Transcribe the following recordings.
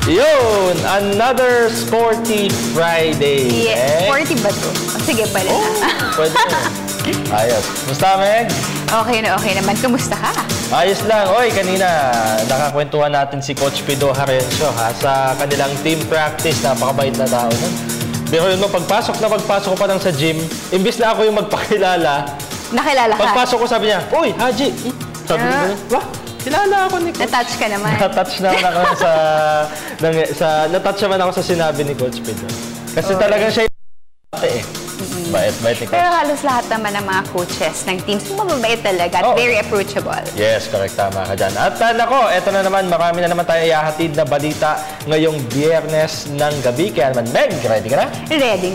Yun! Another Sporty Friday. Yeah. Sporty ba to? Sige, pala. Pwede na. Ayos. Musta, Meg? Okay naman. Kamusta ka? Ayos lang. Oy, kanina nakakwentuhan natin si Coach Pido Harencio sa kanilang team practice. Napakabait na tao nun. Pero yun, pagpasok ko pa lang sa gym, imbis na ako yung magpakilala. Nakilala ka? Pagpasok ko, sabi niya, "Uy, Haji!" Sabi niya, "Wah, kilala ako ni Coach." Na-touch ka naman. Na-touch naman ako na-touch naman ako sa sinabi ni Coach Pido. Kasi talagang siya bait ni Coach. Pero halos lahat naman ng mga coaches ng teams, mababait talaga at very approachable. Yes, correct. Tama ka dyan. At nako, eto na naman, marami na naman tayo ihahatid na balita ngayong Biyernes ng gabi. Kaya naman, Meg, ready ka na? Ready.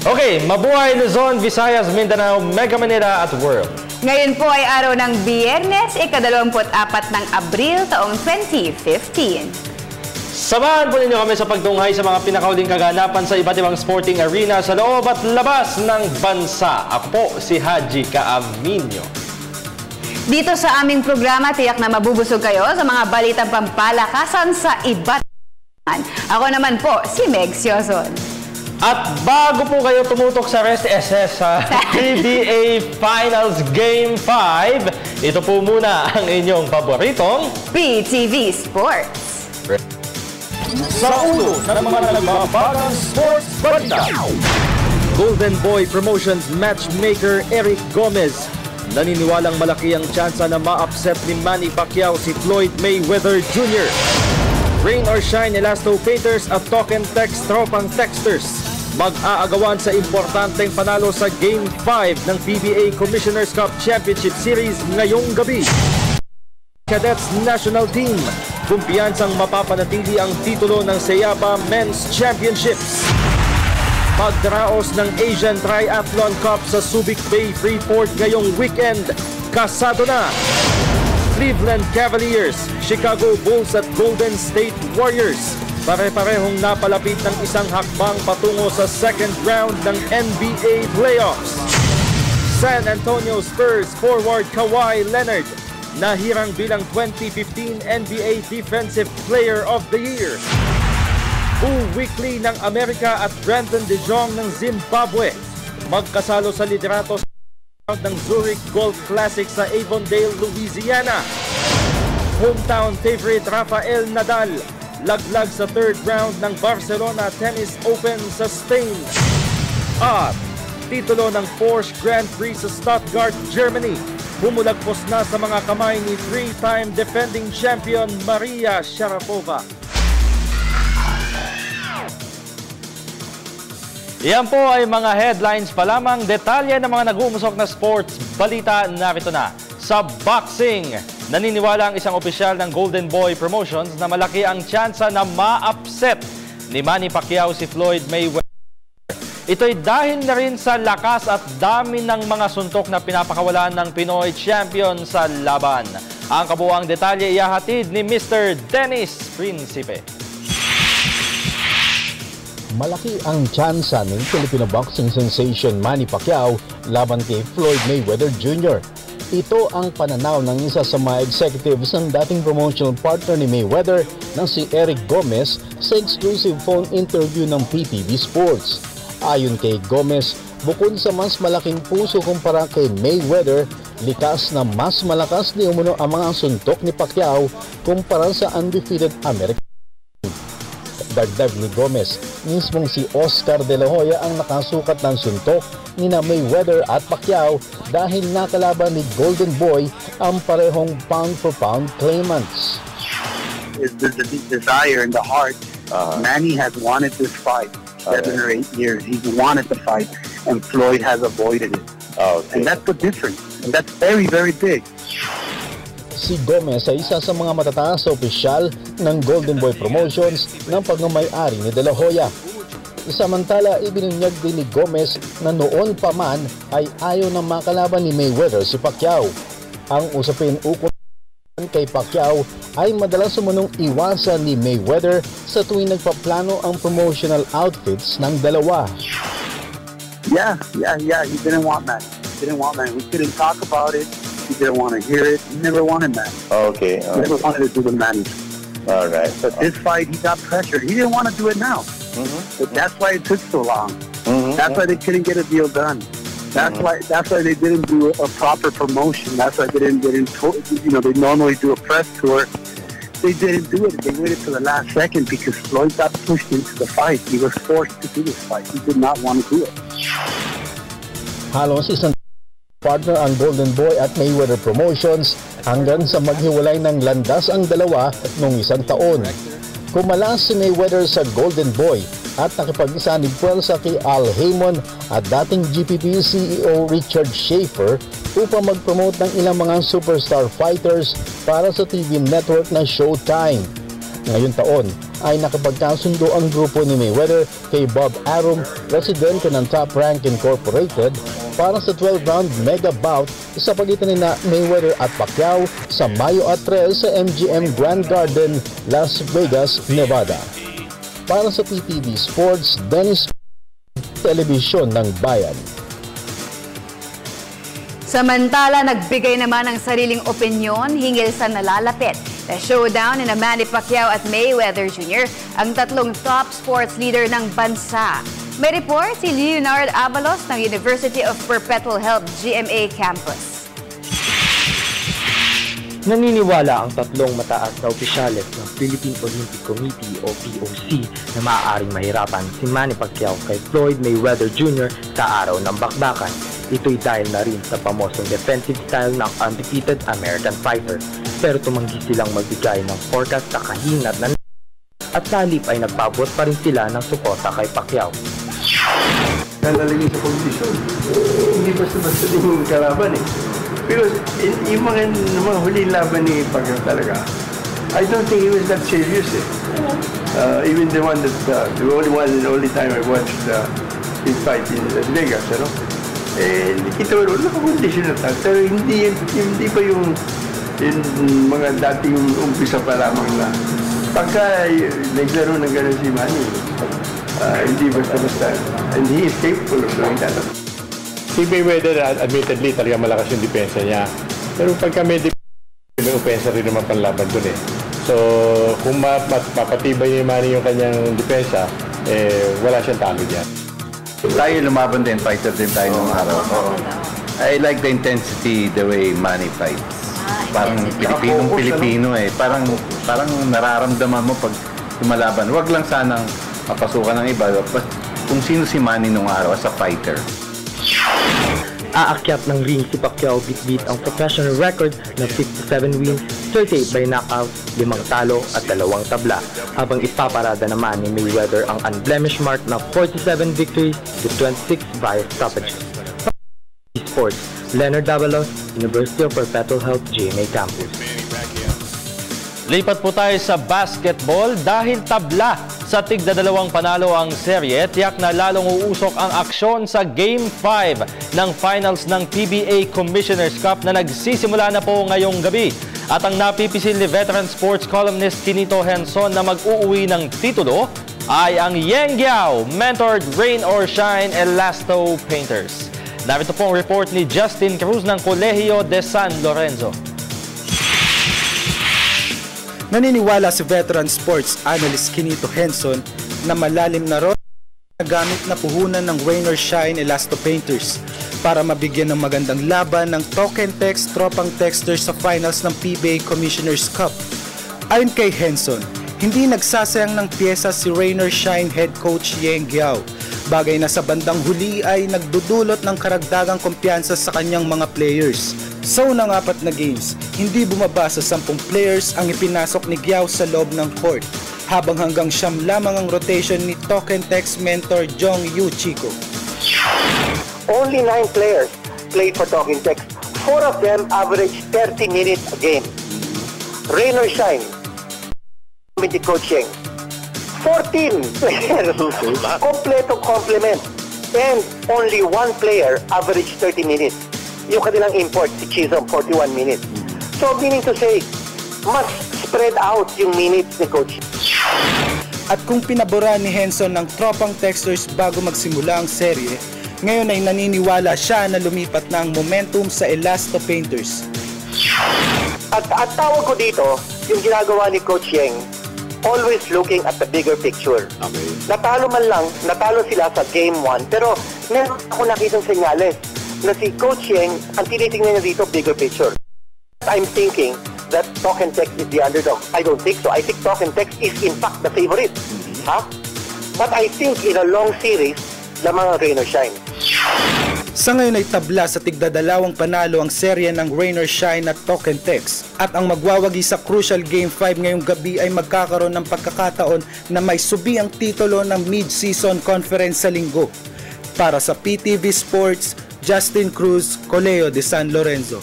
Okay, mabuhay Luzon, Visayas, Mindanao, Mega Manila at World. Ngayon po ay araw ng Biyernes, ika-24 ng Abril, taong 2015. Samahan po ninyo kami sa pagtunghay sa mga pinakauling kaganapan sa iba't ibang sporting arena sa loob at labas ng bansa. Ako po si Haji Caaminio. Dito sa aming programa, tiyak na mabubusog kayo sa mga balitang pampalakasan sa iba't ibang. Ako naman po, si Meg Sioson. At bago po kayo tumutok sa Rest SS sa PBA Finals Game 5, ito po muna ang inyong paboritong PTV Sports. Sa ulo ng mga nagbabagang sports balita. Golden Boy Promotions matchmaker Eric Gomez naniniwalang malaki ang tsansa na ma-upset ni Manny Pacquiao si Floyd Mayweather Jr. Rain or shine Elasto Painters at Token Text Tropang Texters mag-aagawan sa importanteng panalo sa Game 5 ng PBA Commissioner's Cup Championship Series ngayong gabi. Cadets National Team kumpiyansang mapapanatili ang titulo ng Seyaba Men's Championships. Pagdaraos ng Asian Triathlon Cup sa Subic Bay Freeport ngayong weekend, kasado na Cleveland Cavaliers, Chicago Bulls at Golden State Warriors. Pare-parehong napalapit ng isang hakbang patungo sa second round ng NBA playoffs. San Antonio Spurs forward Kawhi Leonard nahirang bilang 2015 NBA Defensive Player of the Year. Bull Weekly ng Amerika at Brandon De Jong ng Zimbabwe magkasalo sa liderato ng Zurich Golf Classic sa Avondale, Louisiana. Hometown favorite Rafael Nadal laglag sa third round ng Barcelona Tennis Open sa Spain. At titulo ng Porsche Grand Prix sa Stuttgart, Germany bumulagpos na sa mga kamay ni three-time defending champion Maria Sharapova. Yan po ay mga headlines pa lamang. Detalye ng mga nag-uumusok na sports balita narito na. Sa boxing, naniniwala ang isang opisyal ng Golden Boy Promotions na malaki ang tsansa na ma-upset ni Manny Pacquiao si Floyd Mayweather. Ito'y dahil na rin sa lakas at dami ng mga suntok na pinapakawalan ng Pinoy champion sa laban. Ang kabuuang detalye ihahatid ni Mr. Dennis Principe. Malaki ang tsansa ng Filipino boxing sensation Manny Pacquiao laban kay Floyd Mayweather Jr. Ito ang pananaw ng isa sa mga executives ng dating promotional partner ni Mayweather na si Eric Gomez sa exclusive phone interview ng PTV Sports. Ayon kay Gomez, bukod sa mas malaking puso kumpara kay Mayweather, likas na mas malakas ni umuno ang mga suntok ni Pacquiao kumpara sa undefeated American. Dagdag ni Gomez, mismong si Oscar De La Hoya ang nakasukat ng suntok ni na Mayweather at Pacquiao dahil nakalaban ni Golden Boy ang parehong pound-for-pound claimants. There's a deep desire in the heart. Manny has wanted this fight 7 or 8 years. He's wanted to fight, and Floyd has avoided it. And that's the difference. And that's very, very big. Si Gomez ay isa sa mga matataas na opisyal ng Golden Boy Promotions ng pagmamay-ari ni De La Hoya. Samantala, ibinunyag din ni Gomez na noon pa man ay ayaw na makalaban ni Mayweather si Pacquiao. Ang usapin ukol kay Pacquiao ay madalas sumunong iwasan ni Mayweather sa tuwing nagpaplano ang promotional outfits ng dalawa. Yeah. He didn't want that. We couldn't talk about it. He didn't want to hear it. He never wanted that. Okay. He never wanted to do the Manny. All right. But this fight, he got pressured. He didn't want to do it now. But that's why it took so long. That's why they couldn't get a deal done. That's why they didn't do a proper promotion. That's why they didn't get into, they normally do a press tour. They didn't do it. They waited till the last second because Floyd got pushed into the fight. He was forced to do this fight. He did not want to do it. Halos isang partner ang Golden Boy at Mayweather Promotions hanggang sa maghiwalay ng landas ang dalawa noong isang taon. Kumalas si Mayweather sa Golden Boy at nakipag-isa ni puwersa kay Al Haymon at dating GPP CEO Richard Schaefer upang mag-promote ng ilang mga superstar fighters para sa TV network na Showtime. Ngayong taon ay nakapagkasundo ang grupo ni Mayweather kay Bob Arum, presidente ng Top Rank Incorporated, para sa 12-round mega bout sa pagitan ni Mayweather at Pacquiao sa Mayo at 3 sa MGM Grand Garden, Las Vegas, Nevada. Para sa PTV Sports, Dennis, Telebisyon ng Bayan. Samantala, nagbigay naman ng sariling opinyon hinggil sa nalalapit na showdown ni Manny Pacquiao at Mayweather Jr., ang tatlong top sports leader ng bansa. May report si Leonard Avalos ng University of Perpetual Help GMA Campus. Naniniwala ang tatlong mataas na opisyales ng Philippine Olympic Committee o POC na maaaring mahirapan si Manny Pacquiao kay Floyd Mayweather Jr. sa araw ng bakbakan. Ito'y dahil na rin sa pamosong defensive style ng undefeated American fighter. Pero tumanggi silang magbigay ng forecast sa kahinat na at sa halip ay nagpabot pa rin sila ng suporta kay Pacquiao. Nalalagay sa competition. Hindi basta-basta din yung kalaban eh. Because yung mga huling laban ni Pacquiao talaga, I don't think he was that serious eh. Even the one that, the only one and only time I watched his fight in Las Vegas, eh, kita mo, naka-condition na tayo. Pero hindi pa yung mga dating umpisa pa lamang na pagka naglaro ng gano'n si Manny, hindi basta-basta. And he is capable of doing that. Si Mayweather, admittedly, talaga malakas yung depensa niya. Pero pagka may opensa rin naman panlaban dun eh. So, kung mapatibay ni Manny yung kanyang depensa, wala siyang talo dyan. Tayo lumaban din, fighter din tayo nung araw. I like the intensity, the way Manny fights. Parang Pilipinong-Pilipino eh. Parang nararamdaman mo pag lumalaban. Huwag lang sanang mapasukan ng iba. Kung sino si Manny nung araw as a fighter. Aakyat ng ring si Pacquiao bit-bit ang professional record na 57 wins, 38 by knockout, 5 talo at 2 tabla, habang ipaparada naman ni Mayweather ang unblemished mark na 47 victories with 26 via stoppages. Sports, Leonard Avalos, University of Perpetual Health GMA Campus. Lipat po tayo sa basketball dahil tabla sa tigda-2 panalo ang serye, tiyak na lalong uusok ang aksyon sa Game 5 ng finals ng PBA Commissioner's Cup na nagsisimula na po ngayong gabi. At ang napipisil ni veteran sports columnist Quinito Henson na mag-uuwi ng titulo ay ang Yengyao mentored Rain or Shine Elasto Painters. Narito po ang report ni Justin Cruz ng Colegio de San Lorenzo. Naniniwala si veteran sports analyst Quinito Henson na malalim na role na gamit na puhunan ng Rain or Shine Elasto Painters para mabigyan ng magandang laban ng token text tropang texters sa finals ng PBA Commissioner's Cup. Ayon kay Henson, hindi nagsasayang ng pyesa si Rain or Shine head coach Yengyao. Bagay na sa bandang huli ay nagdudulot ng karagdagang kumpiyansa sa kanyang mga players. Sa unang 4 na games, hindi bumaba sa 10 players ang ipinasok ni Giao sa loob ng court, habang hanggang 9 lamang ang rotation ni Token Text mentor Jong Yu Chico. Only 9 players played for Token Text. 4 of them averaged 30 minutes a game. Rain or Shine, with the coaching. 14 players, kompletong complement. And only 1 player averaged 30 minutes. Yung kanilang import, si Chisholm, 41 minutes. So, meaning to say, mas spread out yung minutes ni coach. At kung pinabura ni Henson ng tropang texters bago magsimula ang serye, ngayon ay naniniwala siya na lumipat na ang momentum sa Elasto Painters. At tawag ko dito, yung ginagawa ni Coach Yeng, always looking at the bigger picture. Okay. Natalo man lang, natalo sila sa Game 1, pero meron ako nakitang senyales na si Coach Yeng, ang tinitingnan niya dito, bigger picture. I'm thinking that Talk and Text is the underdog. I don't think so. I think Talk and Text is in fact the favorite. But I think in a long series, lamang ang rain or shine. Sa ngayon ay tabla sa tigdadalawang panalo ang serye ng Rain or Shine at Talk and Text. At ang magwawagi sa crucial Game 5 ngayong gabi ay magkakaroon ng pagkakataon na may subi ang titulo ng mid-season conference sa linggo. Para sa PTV Sports, Justin Cruz, Coleo de San Lorenzo.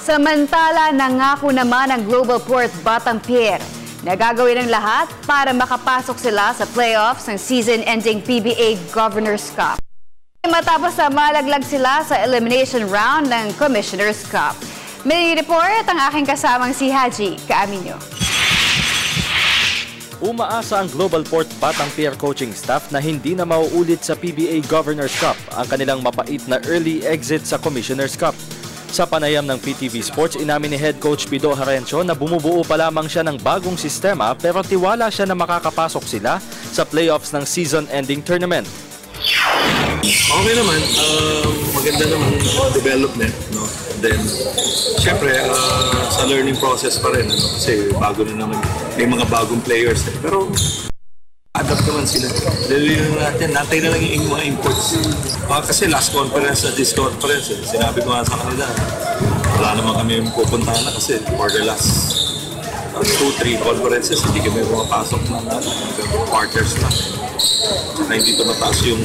Samantala, nangako naman ang Global Port Batanguer na gagawin ang lahat para makapasok sila sa playoffs ng season-ending PBA Governors Cup. Matapos na malaglag sila sa elimination round ng Commissioners Cup. May report ang aking kasamang si Haji Kaaminyo. Umaasa ang Global Port Batanguer coaching staff na hindi na mauulit sa PBA Governors Cup ang kanilang mapait na early exit sa Commissioners Cup. Sa panayam ng PTV Sports, inamin ni Head Coach Pido Harencio na bumubuo pa lamang siya ng bagong sistema pero tiwala siya na makakapasok sila sa playoffs ng season-ending tournament. Okay naman, maganda naman development, no? Then, syempre, sa learning process pa rin, ano? Kasi bago na naman, may mga bagong players. Pero, adapt naman sila. Dahil natin, natay na lang yung mga imports. Kasi last conference at this conference, sinabi ko nga sa kanila, wala naman kami pupuntahan na kasi for the last 2-3 conferences, hindi kami pumapasok na quarters na. Na hindi ito mataas yung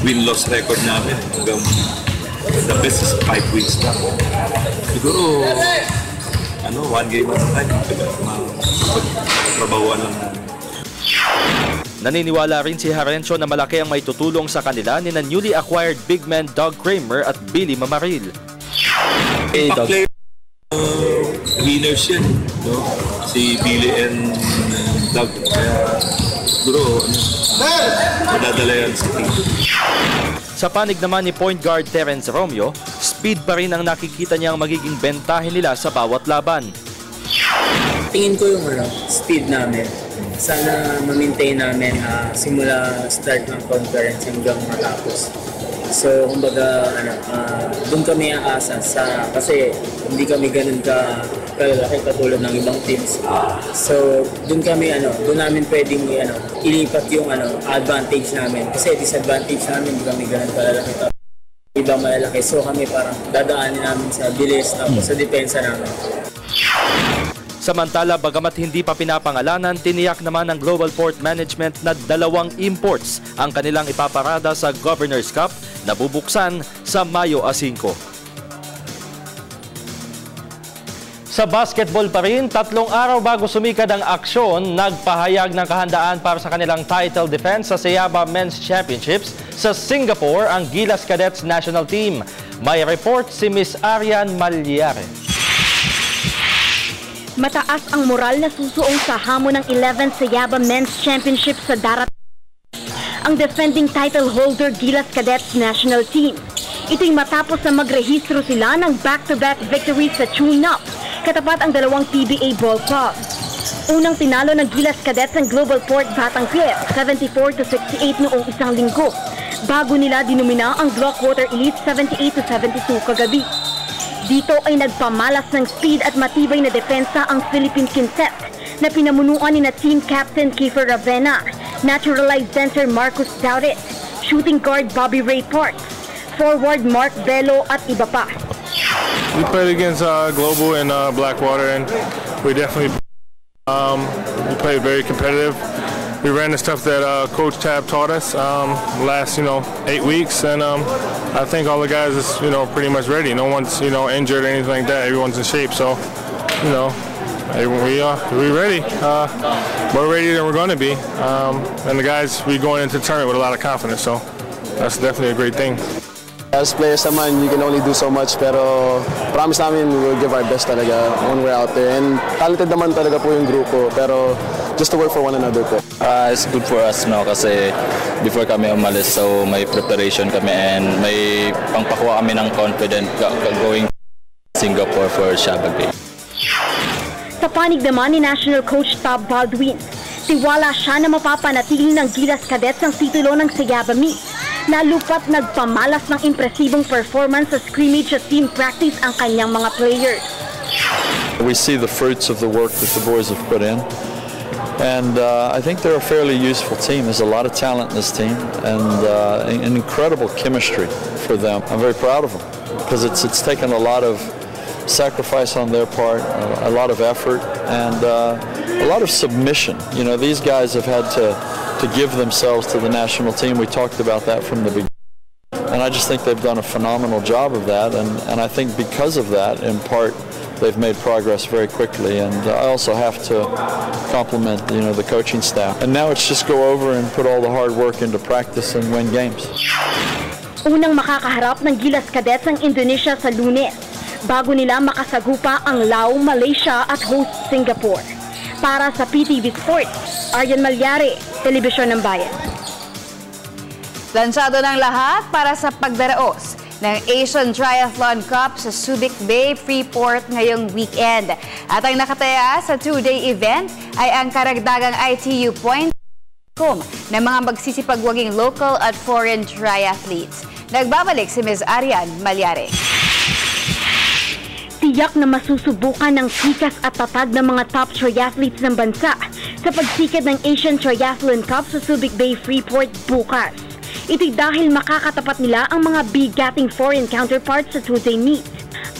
win-loss record namin. Hanggang the best is 5 wins na. Siguro, one game at a time, magtrabahuan lang. Naniniwala rin si Harencio na malaki ang may tutulong sa kanila ni na newly acquired big men Doug Kramer at Billy Mamaril. Impact-player, winners yan, no? Si Billy and Doug. Siguro, madadala yan sa team. Sa panig naman ni point guard Terence Romeo, speed pa rin ang nakikita niyang magiging bentahin nila sa bawat laban. Tingin ko yung speed namin. Sana ma-maintain namin simula start ng conference hanggang matapos. So, kumbaga, doon kami aasa kasi hindi kami ganun kalaki katulad ng ibang teams. So, doon namin pwedeng ilipat yung advantage namin. Kasi disadvantage namin, hindi kami ganun kalalaki. Ibang malalaki. So, kami parang dadaanin namin sa bilis tapos sa depensa namin. Samantala, bagamat hindi pa pinapangalanan, tiniyak naman ng Global Port Management na 2 imports ang kanilang ipaparada sa Governors Cup na bubuksan sa Mayo 5. Sa basketball pa rin, 3 araw bago sumikad ang aksyon, nagpahayag ng kahandaan para sa kanilang title defense sa Sayaba Men's Championships sa Singapore ang Gilas Cadets National Team. May report si Miss Arian Malyare. Mataas ang moral na susuong sa hamon ng 11th Sayaba Men's Championship sa darat. Ang defending title holder Gilas Cadets National Team. Ito'y matapos na magrehistro sila ng back-to-back victories sa tune-up, katapat ang 2 PBA ball clubs. Unang tinalo ng Gilas Cadets ang Global Port Batanguer 74-68 noong isang linggo, bago nila dinumina ang Blockwater Elite 78-72 kagabi. Dito ay nagpamalas ng speed at matibay na depensa ang Philippine Quintet na pinamunuan ni team captain Kiefer Ravena, naturalized center Marcus Daudet, shooting guard Bobby Ray Parks, forward Mark Bello at iba pa. We played against Global and Blackwater, and we definitely we played very competitive. We ran the stuff that Coach Tab taught us last 8 weeks, and I think all the guys is pretty much ready. No one's injured or anything like that. Everyone's in shape, so we're ready. More ready than we're going to be, and the guys we going into the tournament with a lot of confidence. So that's definitely a great thing. As players naman, you can only do so much, pero promise namin we will give our best talaga when we're out there. And talented naman talaga po yung grupo, pero just to work for one another po. It's good for us now kasi before kami umalis, so may preparation kami and may pangpakuha kami ng confident going Singapore for Shabag Day. Sa panig naman ni National Coach Tab Baldwin, tiwala siya na mapapanatili ng Gilas Cadets ang titulo ng Sayaba Meet. Lalo pat nagpamalas ng impresibong performance sa scrimmage at team practice ang kanyang mga players. We see the fruits of the work that the boys have put in. And I think they're a fairly useful team. There's a lot of talent in this team and an incredible chemistry for them. I'm very proud of them because it's taken a lot of sacrifice on their part, a lot of effort, and a lot of submission. You know, these guys have had to give themselves to the national team. We talked about that from the beginning. And I just think they've done a phenomenal job of that. And I think because of that, in part, they've made progress very quickly. And I also have to compliment, the coaching staff. And now it's just go over and put all the hard work into practice and win games. Unang makakaharap ng Gilas Cadets ang Indonesia sa Lunes, bago nila makasagupa ang Laos, Malaysia at host Singapore. Para sa PTV Sports, Aryan Malyari, Telebisyon ng Bayan. Lansyado ng lahat para sa pagdaraos ng Asian Triathlon Cup sa Subic Bay, Freeport ngayong weekend. At ang nakataya sa two-day event ay ang karagdagang ITU point ng mga magsisipagwaging local at foreign triathletes. Nagbabalik si Ms. Aryan Malyari. Tiyak na masusubukan ng tikas at tatag ng mga top triathletes ng bansa sa pagsikad ng Asian Triathlon Cup sa Subic Bay, Freeport bukas. Ito'y dahil makakatapat nila ang mga bigating foreign counterparts sa two-day meet.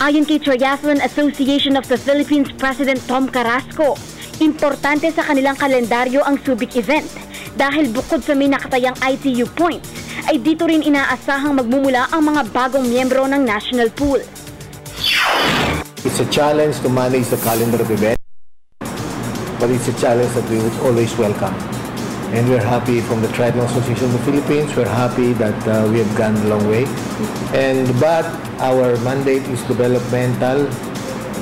Ayon kay Triathlon Association of the Philippines President Tom Carrasco, importante sa kanilang kalendaryo ang Subic event dahil bukod sa may nakatayang ITU points, ay dito rin inaasahang magmumula ang mga bagong miyembro ng national pool. It's a challenge to manage the calendar of events, but it's a challenge that we would always welcome. And we're happy from the Triathlon Association of the Philippines. We're happy that we have gone a long way. But our mandate is developmental,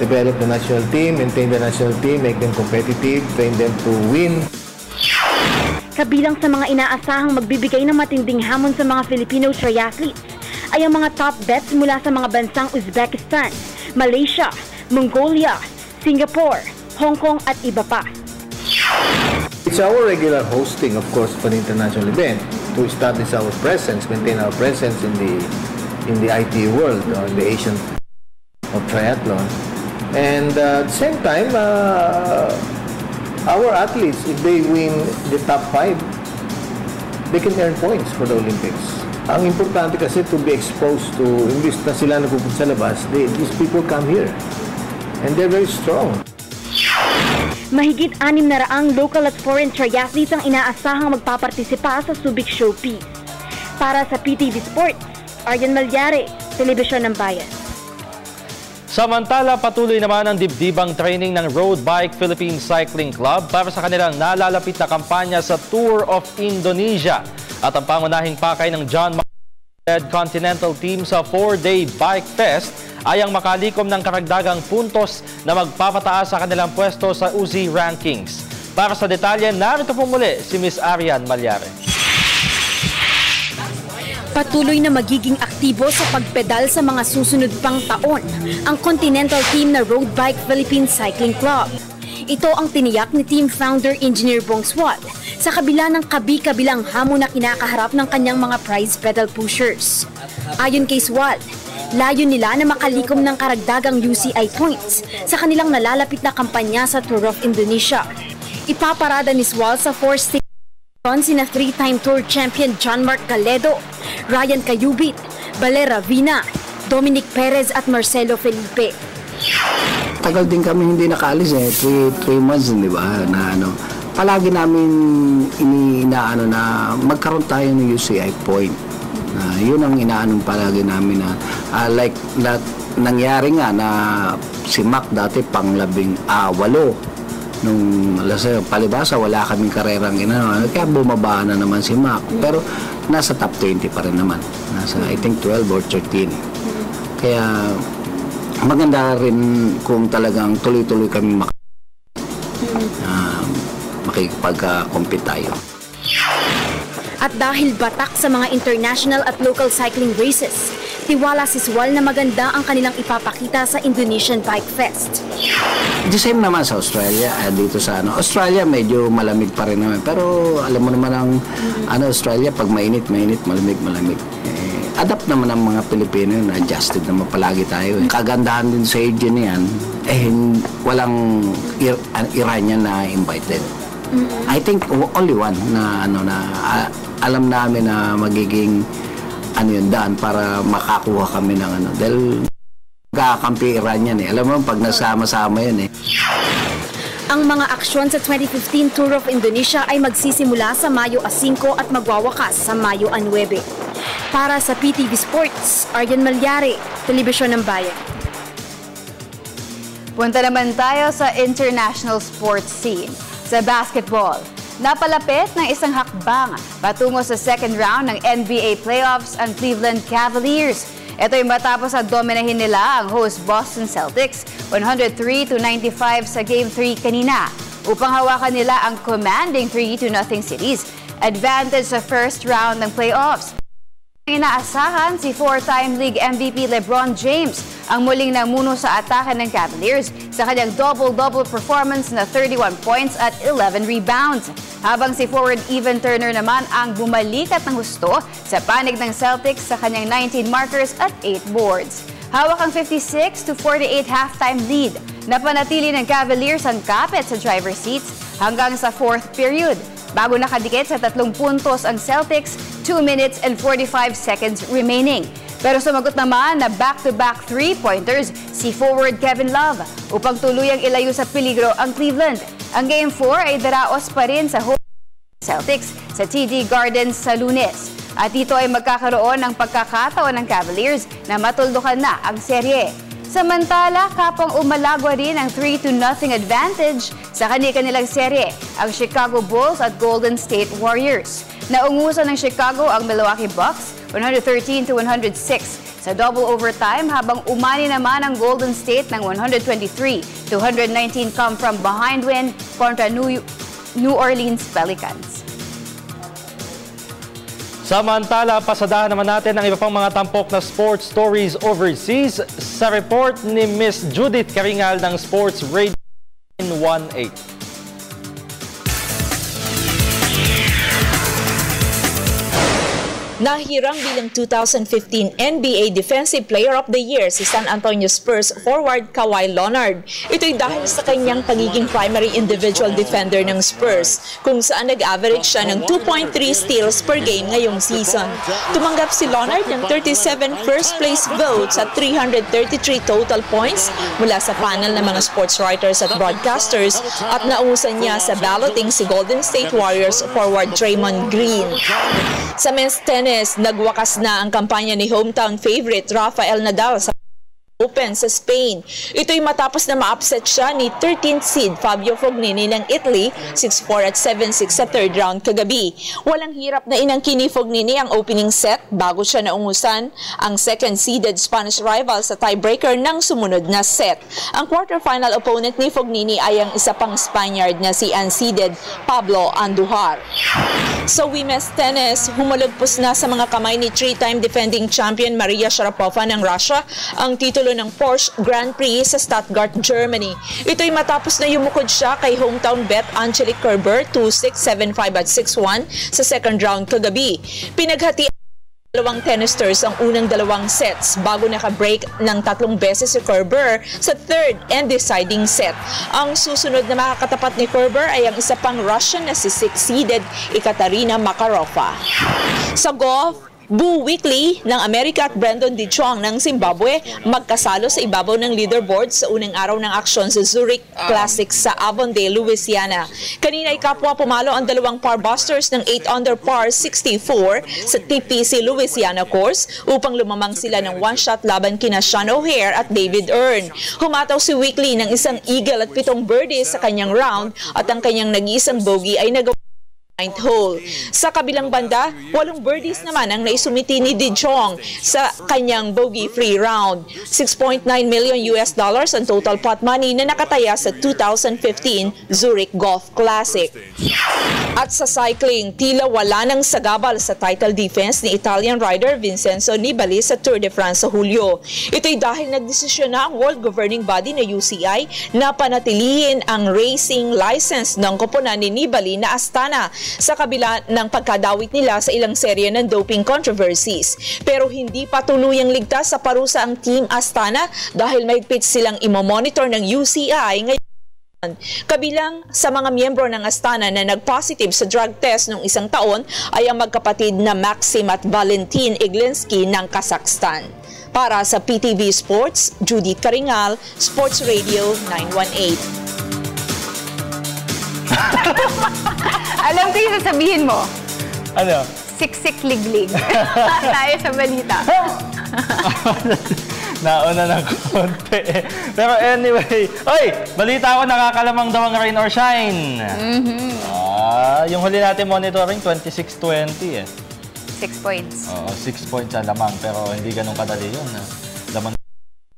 develop the national team, maintain the national team, make them competitive, train them to win. Kabilang sa mga inaasahang magbibigay ng matinding hamon sa mga Filipino triathletes ay ang mga top bets mula sa mga bansang Uzbekistan, Malaysia, Mongolia, Singapore, Hong Kong at iba pa. It's our regular hosting, of course, of an international event to establish our presence, maintain our presence in the ITU world, in the Asian of triathlon. And at the same time, our athletes, if they win the top 5, they can earn points for the Olympics. Ang importante kasi to be exposed to, imbis na sila nagpupunta sa labas, these people come here. And they're very strong. Mahigit 600 local at foreign triathletes ang inaasahang magpapartisipa sa Subic Showpiece. Para sa PTV Sports, Aryan Malyari, Telebisyon ng Bayan. Samantala, patuloy naman ang dibdibang training ng Road Bike Philippine Cycling Club para sa kanilang nalalapit na kampanya sa Tour of Indonesia. At ang pangunahing pakay ng John led Continental Team sa 4-day Bike Fest ay ang makalikom ng karagdagang puntos na magpapataas sa kanilang pwesto sa UCI rankings. Para sa detalye, narito po muli si Ms. Aryan Malyari. Patuloy na magiging aktibo sa pagpedal sa mga susunod pang taon ang Continental Team na Road Bike Philippine Cycling Club. Ito ang tiniyak ni team founder Engineer Bong Swat sa kabila ng kabi-kabilang hamon na kinakaharap ng kanyang mga prize pedal pushers. Ayon kay Swat, layo nila na makalikom ng karagdagang UCI points sa kanilang nalalapit na kampanya sa Tour of Indonesia. Ipaparada ni Swat sa 4 sina 3-time Tour Champion John Mark Galedo, Ryan Cayubit, Valera Vina, Dominic Perez at Marcelo Felipe. Tagal din kami hindi nakaalis 3 months, di ba? Palagi namin inaano na magkaroon tayo ng UCI point. Yun ang inaano palagi namin na like nangyari nga na si Mac dati pang 8. Nung palibasa, wala kaming karerang kaya bumaba na naman si Mac. Pero nasa top 20 pa rin naman. Nasa, I think, 12 or 13. Kaya maganda rin kung talagang tuloy-tuloy kami makikipag-compete tayo. At dahil batak sa mga international at local cycling races, tiwala si Swal na maganda ang kanilang ipapakita sa Indonesian Bike Fest. The same naman sa Australia, dito sa Australia medyo malamig pa rin naman. Pero alam mo naman ang Australia, pag mainit, malamig. Adapt naman ang mga Pilipino na adjusted naman palagi tayo. Kagandahan din sa age na yan, walang Iranian na invited. I think only one na alam namin na magiging yun daan para makakuha kami ng dahil kakampi Iranian Alam mo pag nasama-sama yun Ang mga aksyon sa 2015 Tour of Indonesia ay magsisimula sa Mayo 5 at magwawakas sa Mayo 9. Para sa PTV Sports, Aryan Malyari, Telebisyon ng Bayan. Punta naman tayo sa international sports scene. Sa basketball, napalapit ng isang hakbang patungo sa second round ng NBA playoffs ang Cleveland Cavaliers. Ito ay matapos na dominahin nila ang host Boston Celtics 103-95 sa Game 3 kanina upang hawakan nila ang commanding 3-0 series advantage sa first round ng playoffs. Inaasahan si four-time league MVP LeBron James ang muling namuno sa atake ng Cavaliers sa kanyang double-double performance na 31 points at 11 rebounds. Habang si forward Evan Turner naman ang bumalikat ng husto sa panig ng Celtics sa kanyang 19 markers at 8 boards. Hawak ang 56-48 halftime lead. Napanatili ng Cavaliers ang kapit sa driver's seats hanggang sa fourth period. Bago nakadikit sa 3 puntos ang Celtics, 2 minutes and 45 seconds remaining. Pero sumagot naman na back-to-back 3-pointers si forward Kevin Love upang tuluyang ilayo sa peligro ang Cleveland. Ang Game 4 ay daraos pa rin sa home Celtics sa TD Gardens sa Lunes. At dito ay magkakaroon ng pagkakataon ng Cavaliers na matuldukan na ang serye. Samantala, kapang umalagwa rin ang 3-0 advantage sa kanilang serye, ang Chicago Bulls at Golden State Warriors. Naungusan ng Chicago ang Milwaukee Bucks 113-106 sa double overtime habang umani naman ang Golden State ng 123-119 come from behind win kontra New Orleans Pelicans. Samantala, pasadahan naman natin ang iba pang mga tampok na sports stories overseas sa report ni Miss Judith Karingal ng Sports Radio 18. Nahirang bilang 2015 NBA Defensive Player of the Year si San Antonio Spurs forward Kawhi Leonard. Ito'y dahil sa kanyang pagiging primary individual defender ng Spurs, kung saan nag-average siya ng 2.3 steals per game ngayong season. Tumanggap si Leonard ng 37 first place votes at 333 total points mula sa panel ng mga sports writers at broadcasters at nausan niya sa balloting si Golden State Warriors forward Draymond Green. Sa men's tennis, nagwakas na ang kampanya ni hometown favorite Rafael Nadal sa Open sa Spain. Ito'y matapos na ma-upset siya ni 13th seed Fabio Fognini ng Italy 6-4 at 7-6 sa third round kagabi. Walang hirap na inangkin ni Fognini ang opening set bago siya naungusan ang second-seeded Spanish rival sa tiebreaker ng sumunod na set. Ang quarterfinal opponent ni Fognini ay ang isa pang Spaniard na si unseeded Pablo Andujar. Sa women's tennis, humulugpos na sa mga kamay ni three-time defending champion Maria Sharapova ng Russia ang titulo ng Porsche Grand Prix sa Stuttgart, Germany. Ito'y matapos na yumukod siya kay hometown bet Angelique Kerber 2-6, 7-5 at 6-1 sa second round kagabi. Pinaghati dalawang tennisters ang unang dalawang sets bago naka-break ng 3 beses si Kerber sa third and deciding set. Ang susunod na makakatapat ni Kerber ay ang isa pang Russian na si 6-seeded Ekaterina Makarova. Sa golf, Boo Weekly ng America at Brandon De Jong ng Zimbabwe magkasalo sa ibabaw ng leaderboard sa unang araw ng aksyon sa Zurich Classic sa Avondale, Louisiana. Kanina ay kapwa pumalo ang dalawang par busters ng 8 under par 64 sa TPC Louisiana course upang lumamang sila ng one-shot laban kina Sean O'Hare at David Earn. Humataw si Weekly ng isang eagle at 7 birdies sa kanyang round at ang kanyang nag-iisang bogey ay nagawa 9th hole. Sa kabilang banda, 8 birdies naman ang naisumiti ni De Jong sa kanyang bogey-free round. $6.9 million ang total pot money na nakataya sa 2015 Zurich Golf Classic. At sa cycling, tila wala ng sagabal sa title defense ni Italian rider Vincenzo Nibali sa Tour de France sa Hulyo. Ito'y dahil nagdesisyon na ang World Governing Body na UCI na panatilihin ang racing license ng koponan ni Nibali na Astana sa kabila ng pagkadawit nila sa ilang serye ng doping controversies. Pero hindi pa tuluyang ligtas sa parusa ang Team Astana dahil mahigpit silang imomonitor ng UCI ngayon. Kabilang sa mga miyembro ng Astana na nag-positive sa drug test noong isang taon ay ang magkapatid na Maxim at Valentin Iglinsky ng Kazakhstan. Para sa PTV Sports, Judith Karingal, Sports Radio 918. Alam ko yung sasabihin mo. Ano? Siksik liglig. Tayo sa balita. Nauna ng konti. Pero anyway, oy, balita ko nakakalamang daw ang rain or shine. Yung huli natin monitoring, 26-20 eh. 6 points. Oo, 6 points ang lamang, pero hindi ganun kadali yun. Laman.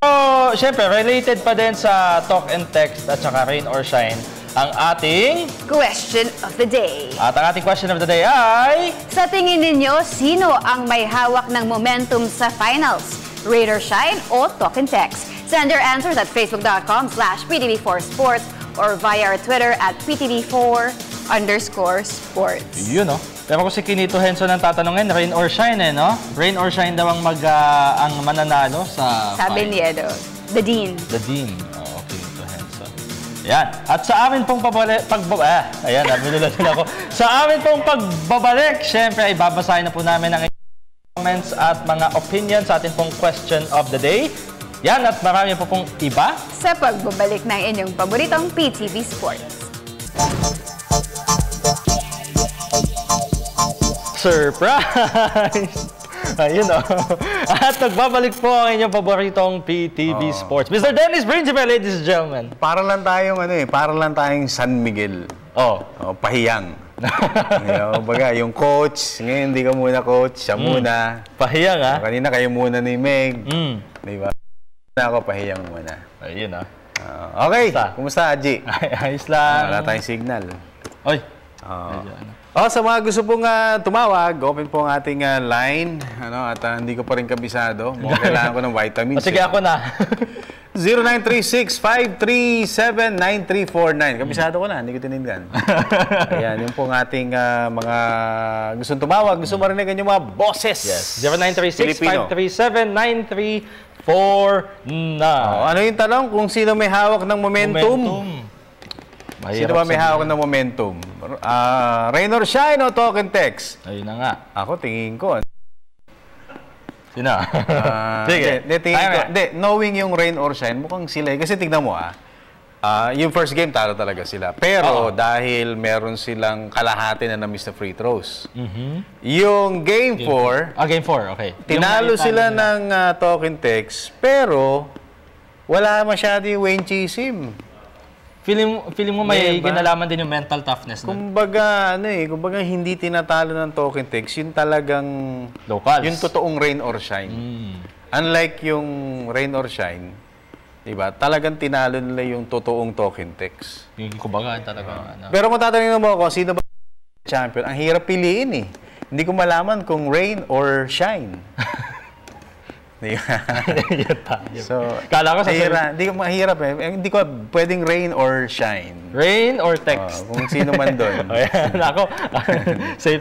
So, syempre, related pa din sa talk and text at saka rain or shine, ang ating question of the day. At ang ating question of the day ay... Sa tingin ninyo, sino ang may hawak ng momentum sa finals? Rain or shine o talk and text? Send your answers at facebook.com/PTV4sports or via our Twitter at PTV4_sports. Yun, no? Pero kung si Kinito Henson ang tatanungin, rain or shine eh, no? Rain or shine daw ang mananalo sa sabi ni Edo, the Dean. The Dean. Oh, Kinito Henson. Ayan. At sa amin pong ayan, nabinulat din ako. Sa amin pong pagbabalik, syempre, ay babasahin na po namin ang comments at mga opinions sa ating pong question of the day. Yan, at marami po pong iba sa pagbabalik ng inyong paboritong PTV Sports. Surprise! Ayun o. At nagbabalik po ang inyong paboritong PTV Sports. Mr. Dennis Principe, ladies and gentlemen. Para lang tayong San Miguel. Pahiyang. Baga, yung coach, ngayon hindi ka muna coach, siya muna. Pahiyang ha? Kanina kayo muna ni Meg. Diba? Ako, pahiyang muna. Ayun ha. Okay, kumusta Aji? Ayos lang. Wala tayong signal. Oy. Sa mga gusto pong tumawag, open po ang ating line. At hindi ko pa rin kabisado. Mukhang kailangan ko ng vitamins. Sige, ako na. 0936-537-9349. Kabisado ko na, hindi ko tinindigan. Ayan, yun po ang ating mga gustong tumawag. Gusto marinig yung mga boses. Yes. 0936-537-9349. Ano yung tanong? Kung sino may hawak ng momentum? Sino ba may hawak ng momentum? Rain or shine o talk and text? Ayun na nga. Ako, tingin ko. Sino? Sige. Knowing yung rain or shine, mukhang sila. Kasi tignan mo yung first game, talo talaga sila. Pero dahil meron silang kalahati na na-miss na free throws. Yung game 4, game 4, okay. Tinalo sila ng talk and text, pero wala masyado yung Wayne Chisim. Feeling mo may kinalaman din yung mental toughness na? Kumbaga hindi tinatalo ng talk and text, yun talagang locals. Yung totoong rain or shine. Unlike yung rain or shine, diba? Talagang tinalo nila yung totoong talk and text. Yung kumbaga talaga. Pero kung tatanungin mo ako, sino ba champion? Ang hirap piliin eh. Hindi ko malaman kung rain or shine. So, kala ko hindi ko mahirap eh. Hindi ko pwedeng rain or shine. Rain or text? Kung sino man doon. Ako, safe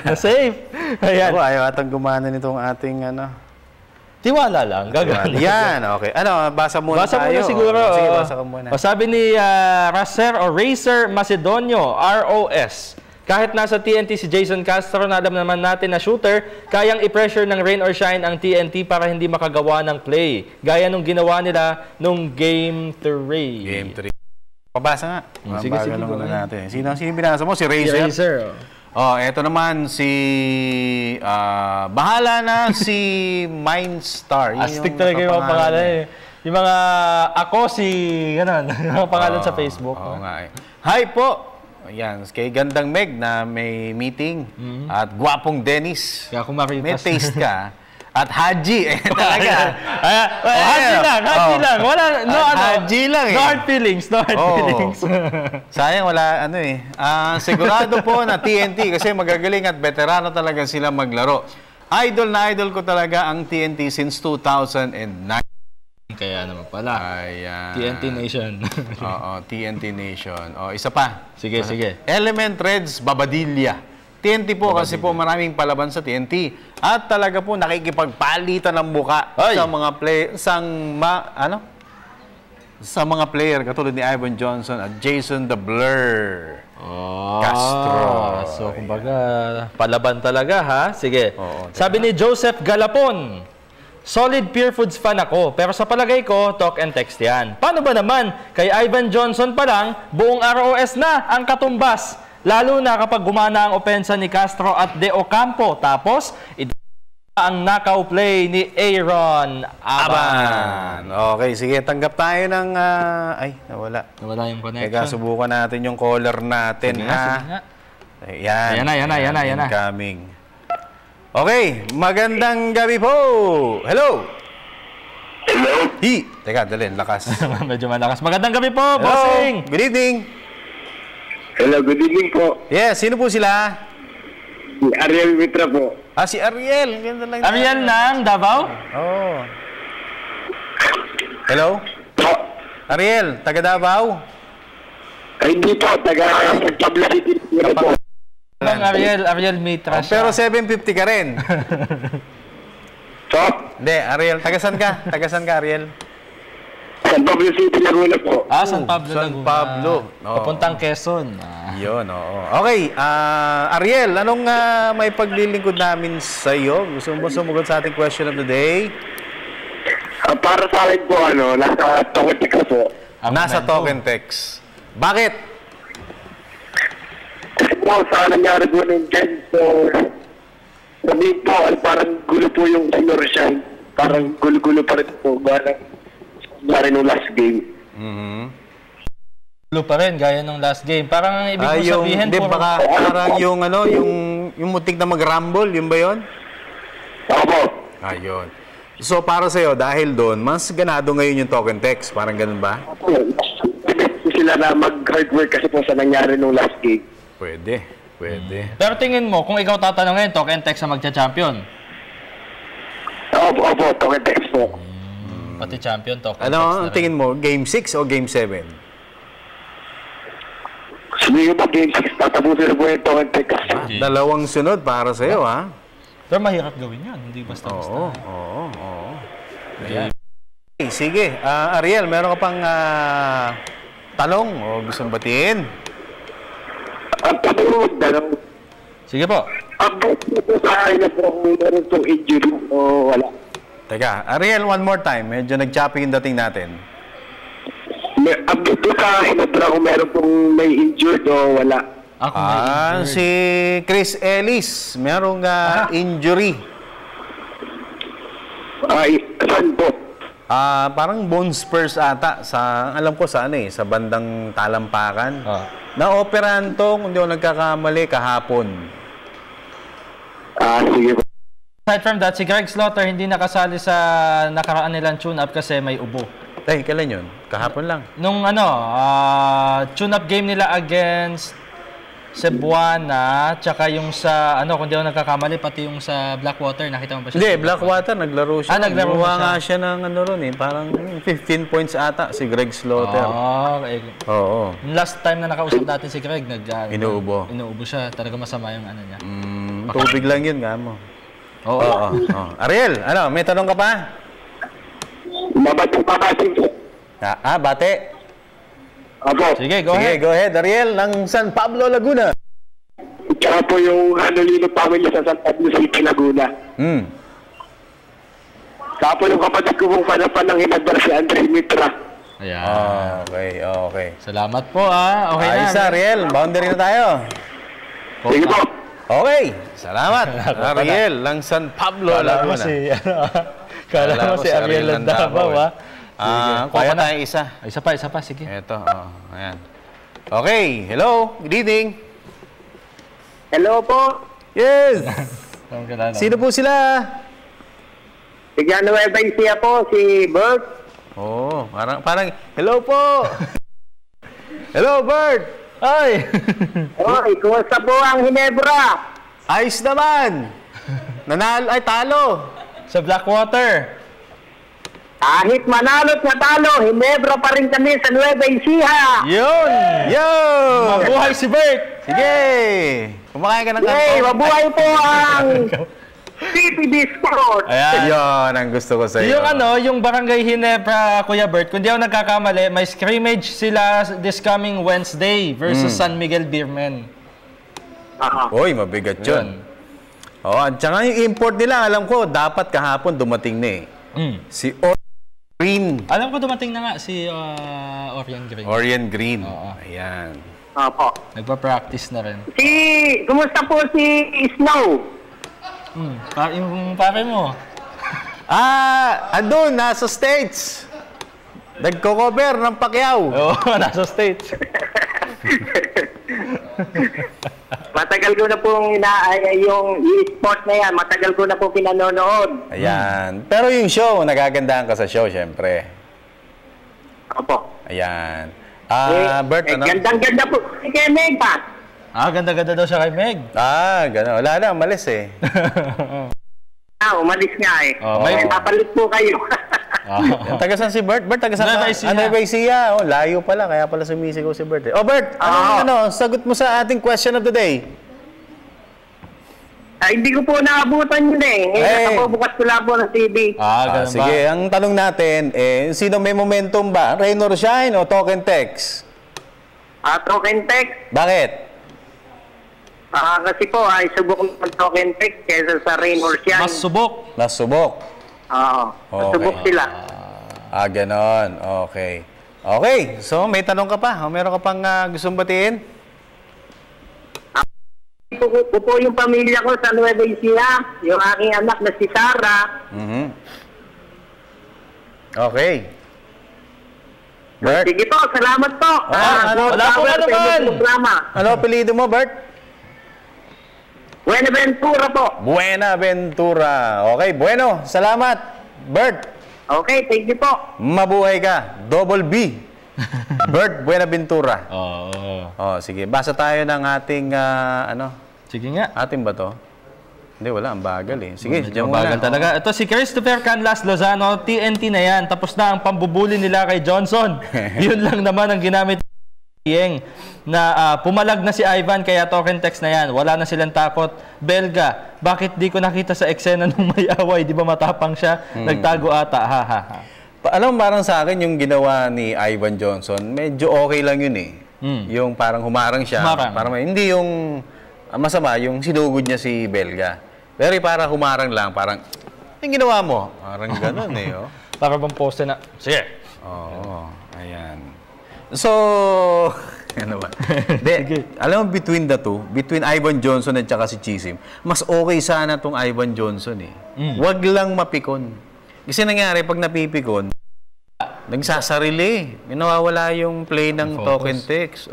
na safe. Ayan. Ako, ayaw atang gumana nitong ating tiwala lang. Gagana. Yan, okay. Basa muna tayo. Basa muna siguro. Sige, basa ka muna. Sabi ni Racer Macedonio, ROS. Kahit nasa TNT si Jason Castro, na alam naman natin na shooter, kayang i-pressure ng rain or shine ang TNT para hindi makagawa ng play. Gaya nung ginawa nila nung Game 3. Game 3. Pabasa nga. Sige, natin. Sino binasa mo? Si Razor? Si Razor. Eto naman si bahala na si Mindstar. Astig talaga yung mga pangalan eh. Yung mga ako si ganun, yung mga pangalan sa Facebook. Oo nga eh. Hi po. Ayan, kay Gandang Meg na may meeting. At Gwapong Dennis. Kaya kung makita. May taste ka. At Haji, talaga. Haji lang. Wala, Haji lang eh. No hard feelings, Sayang, wala, sigurado po na TNT kasi magagaling at veterano talaga sila maglaro. Idol na idol ko talaga ang TNT since 2009. Kaya naman pala. Ayan. TNT Nation. Oo, TNT Nation. Isa pa. Sige. Element Reds Babadilla. TNT po kasi po maraming palaban sa TNT. At talaga po nakikipagpalitan ng muka sa mga sa mga player katulad ni Ivan Johnson at Jason the Blur Castro. So, kumbaga, palaban talaga ha. Sige. Sabi ni Joseph Galapon, solid Pure Foods fan ako, pero sa palagay ko, talk and text yan. Paano ba naman? Kay Ivan Johnson pa lang, buong ROS na ang katumbas. Lalo na kapag gumana ang opensa ni Castro at De Ocampo. Tapos, ang knockout play ni Aaron Aban. Okay, sige. Tanggap tayo ng... ay, nawala. Nawala yung connection. Teka, subukan natin yung caller natin, sige ha? Nga. Yan na. Incoming. Okay, magandang gabi po. Hello. Teka, dali, lakas. Medyo malakas. Magandang gabi po, bossing. Good evening. Hello, good evening po. Yes, sino po sila? Si Ariel Mitra po. Si Ariel. Ariel ng Davao? Oh. Hello? Ariel, taga Davao? Ay, hindi po, taga Tabla City po. Ariel Mitra siya. Pero 750 ka rin. So? Hindi, Ariel, taga-san ka, Ariel? San Pablo City, Laguna po. San Pablo. Papuntang Quezon. Yun, oo. Okay, Ariel, anong may paglilingkod namin sa iyo? Gusto mo sumugot sa ating question of the day? Para sa akin po, nasa token text po. Nasa token text. Bakit? Kasi po, sa nangyari po ng Gen 4, sabihin po, parang gulo po yung senior shine. Parang gulo-gulo pa rin po. Gaya nung last game. Gulo pa rin, gaya nung last game. Parang ang ibig mo sabihin po. Parang yung mutik na mag-rumble, yun ba yun? Opo. Ayun. So, para sa'yo, dahil doon, mas ganado ngayon yung token text. Parang ganun ba? Opo. Sila na mag-hard work kasi po sa nangyari nung last game. Pwede. Pero tingin mo, kung ikaw tatanungin, token text ang magcha-champion? Opo, token text po. Pati champion, token text. Ano ang tingin mo? Game 6 o Game 7? Sabihin po, Game 6, tatabusin na po yung token text. Dalawang sunod para sa'yo, ha? Pero mahirap gawin yan, hindi basta-basta. Oo. Okay, sige. Ariel, meron ka pang tanong o gustong batiin? Sige po. Update po sa akin na po kung meron pong injury o wala. Teka, Ariel, one more time. Medyo nag-choppy yung dating natin. Update po sa akin na kung meron pong may injured o wala. Si Chris Ellis, merong injury. Saan po? Parang bone spurs ata. Alam ko sa sa bandang talampakan. Na-operahan to, kung di ako nagkakamali, kahapon. Sige po. Aside from that, si Greg Slaughter hindi nakasali sa nakaraan nilang tune-up kasi may ubo. Kailan yun? Kahapon lang. Nung tune-up game nila against Cebuana, tsaka yung sa, kung di ako nagkakamali, pati yung sa Blackwater, nakita mo ba siya? Hindi, Blackwater, naglaro siya. Naglaro nga siya ng parang 15 points ata, si Greg Slaughter. Okay. Oo. Last time na nakausap natin si Greg, inuubo. Inuubo siya, talaga masama yung niya. Tubig lang yun, nga mo. Oo. Ariel, may tanong ka pa? Babati po. Bate? Apo. Sige, go ahead. Ariel, ng San Pablo, Laguna. Para po yung Hanolino family sa San Pablo City, Laguna. Saka po yung kapatid ko pong fan ng Hinebra, si Andre Mitra. Ayan. Okay. Salamat po, Okay na. Ayos, Ariel. Boundary na tayo. Sige po. Okay. Salamat. Ariel, lang San Pablo, Laguna. Kala mo si Ariel Landabaw, Kuha pa tayo isa. Isa pa. Sige. Ito, ayan. Okay. Hello. Good evening. Hello po. Yes. Sino po sila? Si Nueva Ecija po, si Bert. Parang, hello po. Hello, Bert. Ay. Kumusta po ang Hinebra? Ayos naman. Talo. Sa Blackwater. Kahit manalo't natalo, Hinebra pa rin kami sa Nueva Ecija. Yun! Mabuhay si Bert! Sige! Kumakain ka ng Yay! Mabuhay po ang CPB Sport! Ayan. Yun ang gusto ko sa'yo. Yung Barangay Hinebra, Kuya Bert, kung di ako nagkakamali, may scrimmage sila this coming Wednesday versus San Miguel Beermen. Uy, mabigat yun. At saka yung import nila, alam ko, dapat kahapon dumating na Si Green. Alam ko dumating na nga si Orion Green. Orion Green. Ayan. Opo. Nagpa-practice na rin. Kumusta po si Snow? Yung pare mo. Andun, nasa States. Nagko-cover ng Pacquiao. Nasa States. Matagal ko na pong yung e-sport na yan, matagal ko na po pinanonood. Ayan. Pero yung show, nagagandahan ka sa show, syempre. Opo. Ayan. Bert, gandang-ganda po kay Meg pa. Ganda-ganda daw siya kay Meg. Gano'n. Wala na, umalis eh. Umalis nga eh. May papalit po kayo. Tagasan si Bert? Bert, tagasan ka? Nueva Ecija. Layo pala, kaya pala sumisigaw si Bert. Bert, sagot mo sa ating question of the day? Hindi ko po naabutan yun eh. Ngayon, bukas ko lang po ng TV. Sige, ang tanong natin, sino may momentum ba? Rain or shine o talk and text? Talk and text. Bakit? Kasi po, subok ng talk and text kaysa sa rain or shine. Mas subok. Subok sila. Ganon. Okay. Okay, so may tanong ka pa? Meron ka pang gustong batiin? Ito po yung pamilya ko sa Nueva Ecija, yung aking anak na si Sarah. Okay. Bert? Sige po, salamat po. Wala po ka naman. Ano apelido mo, Bert? Buenaventura po. Buenaventura. Okay, bueno. Salamat, Bert. Okay, thank you po. Mabuhay ka. Double B. Bert Buenaventura. Sige. Basa tayo ng ating, Sige nga. Ating ba to? Hindi, wala. Ang bagal eh. Sige, ang bagal talaga. Ito si Christopher Canlas Lozano, TNT na yan. Tapos na ang pambubuli nila kay Johnson. Yun lang naman ang ginamit na pumalag na si Ivan kaya token text na yan. Wala na silang takot. Belga, bakit di ko nakita sa eksena nung may away? Di ba matapang siya? Nagtago ata. Alam mo, parang sa akin yung ginawa ni Ivan Johnson, medyo okay lang yun eh. Yung parang humarang siya. Parang hindi yung masama, yung sinugod niya si Belga. Pero para humarang lang, parang, yung ginawa mo? Parang ganun eh. Para bang poste na, sige. Ayan. So, ano ba? Alam mo, between the two, between Ivan Johnson at saka si Chisim, mas okay sana tong Ivan Johnson eh. Wag lang mapikon. Kasi nangyari, pag napipikon, nagsasarili. Nawawala yung play ng talk and text.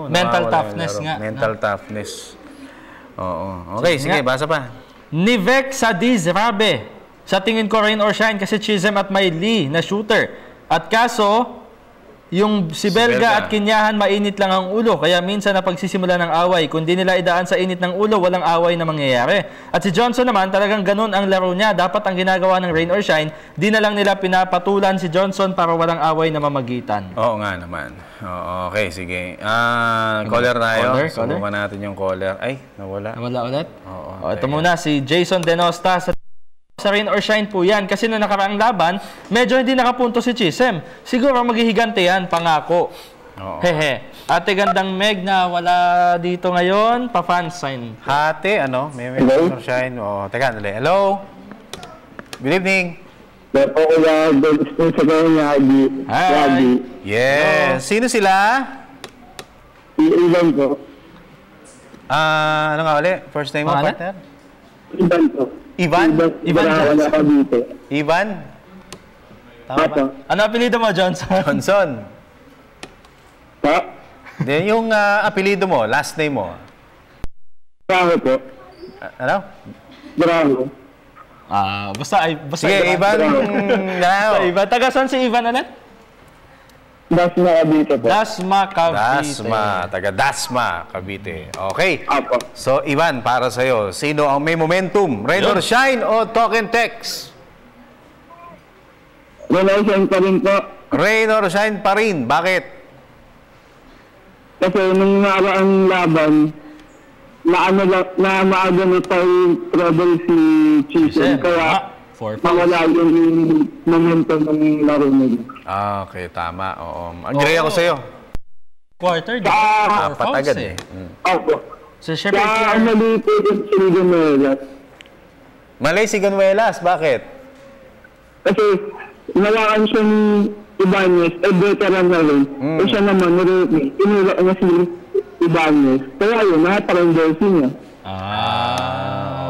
Mental toughness nga. Mental toughness. Okay, sige, basa pa. Nivek Sadiz Rabe. Sa tingin ko rain or shine kasi Chisholm at may Lee na shooter. At kaso, yung si Belga at Kinyahan mainit lang ang ulo. Kaya minsan na pagsisimula ng away, kung di nila idaan sa init ng ulo, walang away na mangyayari. At si Johnson naman, talagang ganun ang laro niya. Dapat ang ginagawa ng rain or shine, di na lang nila pinapatulan si Johnson para walang away na mamagitan. Oo nga naman. Okay, sige. Caller tayo. Subukan natin yung caller. Ay, nawala. Nawala ulit? Ito muna, si Jason Denosta sa rain or shine po yan. Kasi na nakaraang laban, medyo hindi nakapunto si Chisholm. Siguro maghihigante yan, pangako. Hehe. Ate Gandang Meg na wala dito ngayon, pa-fan sign. Ate, ano? May Raynor Shine. Teka, dali. Hello? Good evening. Ako kuya, gusto sa kanya, Hi. Yes. Sino sila? Ivan po. Ano nga ulit? First name mo, partner? Ivan po. Ivan? Ivan? Tama ba? Ano apelido mo, Johnson? Johnson. Then yung apelido mo, last name mo? Bravo po. Ano? Bravo. Basta sige, Ivan. Ivan. Taga saan si Ivan ulit? Dasma, Cavite po. Dasma, Cavite. Taga Dasma, Cavite. Okay. So, Ivan, para sa'yo, sino ang may momentum? Raynor Shine o Talk and Text? Raynor Shine pa rin po. Raynor Shine pa rin. Bakit? Kasi nung naaraang laban, na maaga na tayo trouble si Chisen. Kaya mawala yung momentum ng laro nila. Okay, tama. Oo. Agree ako sa'yo. Quarter, di apat agad eh. Opo. So, syempre, mali po yung si Ganuelas. Mali si Ganuelas? Bakit? Kasi nawakan siya ni Ibanez, veteran na rin. Siya naman, rookie. Inula niya si Ibanez. Kaya yun, parang jersey niya.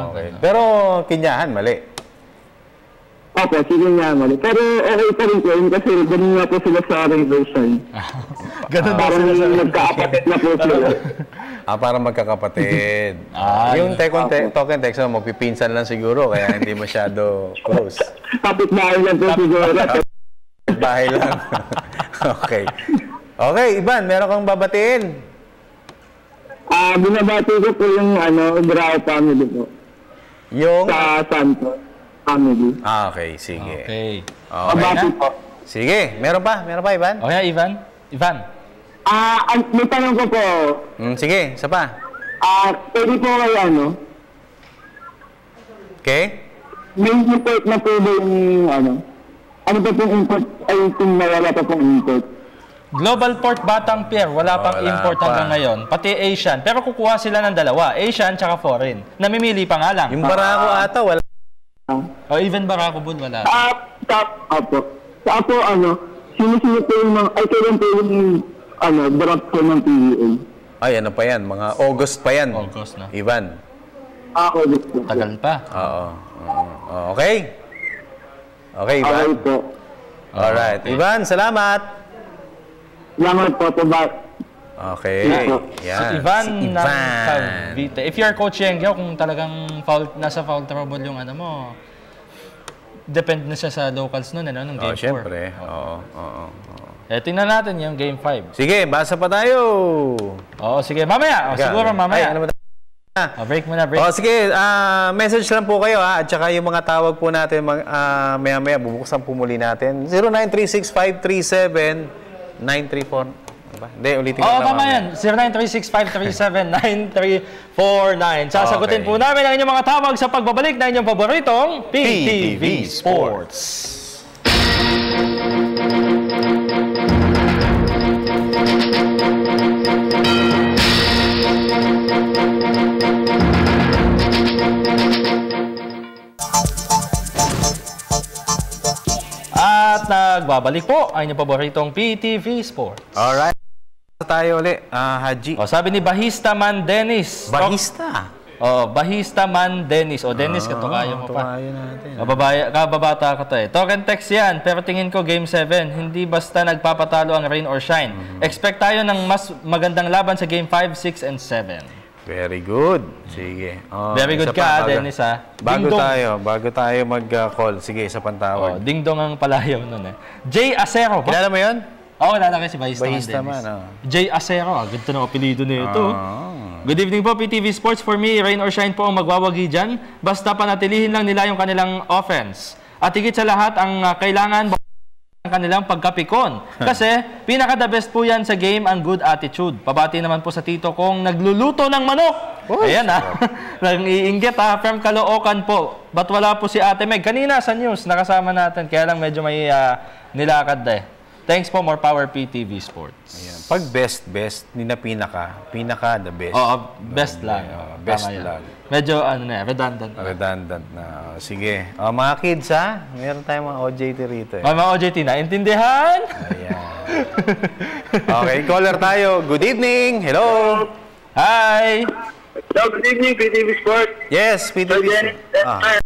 Okay. Pero Kinyahan, mali. Opo, sige nga mali. Pero okay pa rin po yun kasi ganun nga po sila sa Raynor Shine. Ganun ba sila sa magkakapatid na po sila. Parang magkakapatid. Yung Talk and Text, magpipinsan lang siguro kaya hindi masyado close. Kapit-bahay lang po siguro. Bahay lang. Okay. Okay, Ivan, meron kang babatiin? Binabati ko po yung Bravo family po. Yung? Sa Santos family. Okay, sige. Okay. Babati po. Sige, meron pa? Meron pa, Ivan? Okay, Ivan. Ivan. May tanong ko po. Sige, isa pa. Pwede po kayo Okay? May import na po ba yung ano pa pong import ay kung nawala pa pong import? Global Port Batang Pier, wala pang import hanggang ngayon. Pati Asian. Pero kukuha sila ng dalawa. Asian tsaka foreign. Namimili pa nga lang. Yung Barako ata, wala. Even Barako Bun, wala. Saka po, sino-sino po yung kailan po yung draft po ng PBA? Ay, ano pa yan? Mga August pa yan. August na. Ivan. August po. Tagal pa. Oo. Okay? Okay, Ivan. Okay po. Alright. Ivan, salamat. Salamat po, Okay. Si Ivan ng Cavite. If you're Coach Yenggao, kung talagang nasa foul trouble yung mo, depend na siya sa locals nun, nung Game 4. Siyempre. Tingnan natin yung Game 5. Sige, basa pa tayo. Sige. Mamaya. Siguro mamaya. Break muna, break. Sige, message lang po kayo at saka yung mga tawag po natin maya-maya, bubuksan po muli natin. 0936-537-934. Hindi, ulitin ko tama yan. 0936-537-9349. Sasagutin po namin ang inyong mga tawag sa pagbabalik na inyong paboritong PTV Sports. At nagbabalik po ang inyong paboritong PTV Sports. Alright. Tayo ulit, Haji. Sabi ni Bahista Man Dennis. Bahista? Bahista Man Dennis. Dennis, katukayo mo pa. Katukayo natin. Kababata ka to eh. Talk and Text yan, pero tingin ko Game 7, hindi basta nagpapatalo ang rain or shine. Expect tayo ng mas magandang laban sa Game 5, 6, and 7. Very good. Sige. Very good ka, Dennis, ha? Bago tayo mag-call. Sige, isa pang tawag. Ding-dong ang palayaw nun eh. Jay Acero. Kilala mo yun? Kilala kayo si Bahista Man. Jay Acero. Ganda ng apelido nito. Good evening po, PTV Sports. For me, rain or shine po ang magwawagi dyan. Basta panatilihin lang nila yung kanilang offense. At higit sa lahat, ang kailangan ang kanilang pagkapikon. Kasi, pinaka-the best po yan sa game ang good attitude. Pabati naman po sa tito kong nagluluto ng manok. Ayan nang-iinggit from Caloocan po. Ba't wala po si Ate Meg? Kanina sa news, nakasama natin. Kaya lang medyo may nilakad Thanks po, more power PTV Sports. Ayan. Pag best, ni na pinaka the best. Oo, best lang. Best lang. Medyo, redundant. Redundant na. Sige. Mga kids, ha? Meron tayong mga OJT rito. Mga OJT na, intindihan? Ayan. Okay, caller tayo. Good evening. Hello. Hi. Hello, good evening, PTV Sport. Yes, PTV Sport.